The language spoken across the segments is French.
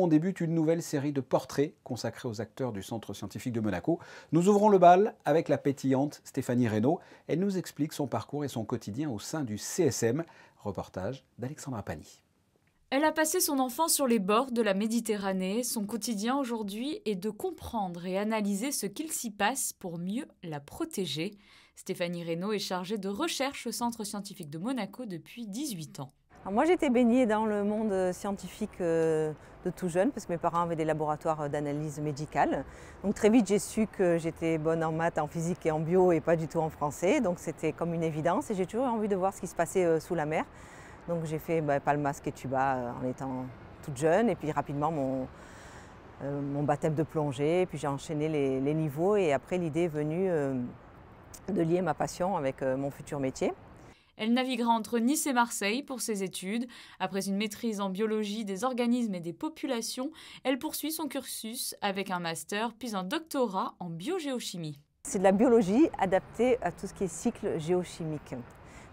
On débute une nouvelle série de portraits consacrés aux acteurs du Centre scientifique de Monaco. Nous ouvrons le bal avec la pétillante Stéphanie Reynaud. Elle nous explique son parcours et son quotidien au sein du CSM. Reportage d'Alexandra Pani. Elle a passé son enfance sur les bords de la Méditerranée. Son quotidien aujourd'hui est de comprendre et analyser ce qu'il s'y passe pour mieux la protéger. Stéphanie Reynaud est chargée de recherche au Centre scientifique de Monaco depuis 18 ans. Alors moi, j'étais baignée dans le monde scientifique de tout jeune, parce que mes parents avaient des laboratoires d'analyse médicale. Donc très vite, j'ai su que j'étais bonne en maths, en physique et en bio et pas du tout en français. Donc c'était comme une évidence et j'ai toujours eu envie de voir ce qui se passait sous la mer. Donc j'ai fait Palmas Quetuba en étant toute jeune et puis rapidement mon baptême de plongée. Puis j'ai enchaîné les niveaux et après l'idée est venue de lier ma passion avec mon futur métier. Elle naviguera entre Nice et Marseille pour ses études. Après une maîtrise en biologie des organismes et des populations, elle poursuit son cursus avec un master puis un doctorat en biogéochimie. C'est de la biologie adaptée à tout ce qui est cycle géochimique.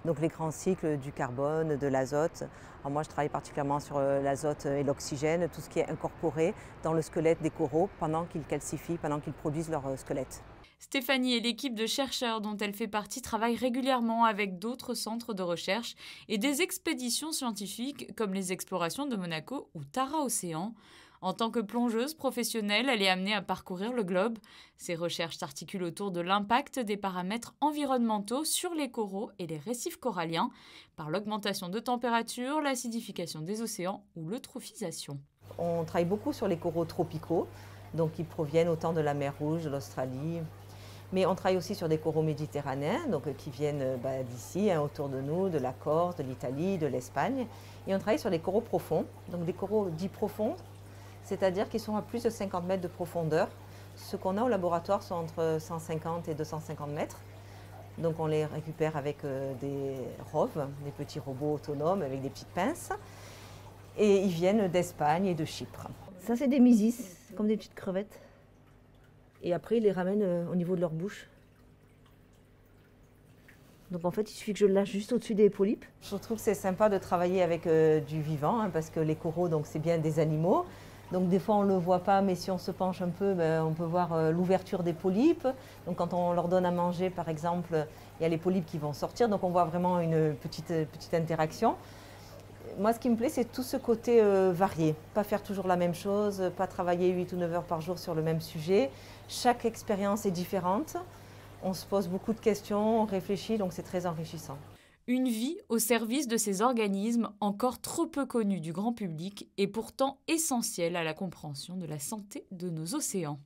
Donc les grands cycles du carbone, de l'azote. Alors moi je travaille particulièrement sur l'azote et l'oxygène, tout ce qui est incorporé dans le squelette des coraux pendant qu'ils calcifient, pendant qu'ils produisent leur squelette. Stéphanie et l'équipe de chercheurs dont elle fait partie travaillent régulièrement avec d'autres centres de recherche et des expéditions scientifiques comme les explorations de Monaco ou Tara Océan. En tant que plongeuse professionnelle, elle est amenée à parcourir le globe. Ses recherches s'articulent autour de l'impact des paramètres environnementaux sur les coraux et les récifs coralliens par l'augmentation de température, l'acidification des océans ou l'eutrophisation. On travaille beaucoup sur les coraux tropicaux, donc qui proviennent autant de la mer Rouge, de l'Australie. Mais on travaille aussi sur des coraux méditerranéens, donc qui viennent d'ici, autour de nous, de la Corse, de l'Italie, de l'Espagne. Et on travaille sur les coraux profonds, donc des coraux dits profonds, c'est-à-dire qu'ils sont à plus de 50 mètres de profondeur. Ce qu'on a au laboratoire sont entre 150 et 250 mètres. Donc on les récupère avec des roves, des petits robots autonomes avec des petites pinces. Et ils viennent d'Espagne et de Chypre. Ça, c'est des mysis, comme des petites crevettes. Et après, ils les ramènent au niveau de leur bouche. Donc en fait, il suffit que je le lâche juste au-dessus des polypes. Je trouve que c'est sympa de travailler avec du vivant, parce que les coraux, c'est bien des animaux. Donc des fois, on ne le voit pas, mais si on se penche un peu, on peut voir l'ouverture des polypes. Donc quand on leur donne à manger, par exemple, il y a les polypes qui vont sortir. Donc on voit vraiment une petite interaction. Moi, ce qui me plaît, c'est tout ce côté varié. Pas faire toujours la même chose, pas travailler 8 ou 9 heures par jour sur le même sujet. Chaque expérience est différente. On se pose beaucoup de questions, on réfléchit, donc c'est très enrichissant. Une vie au service de ces organismes encore trop peu connus du grand public et pourtant essentiels à la compréhension de la santé de nos océans.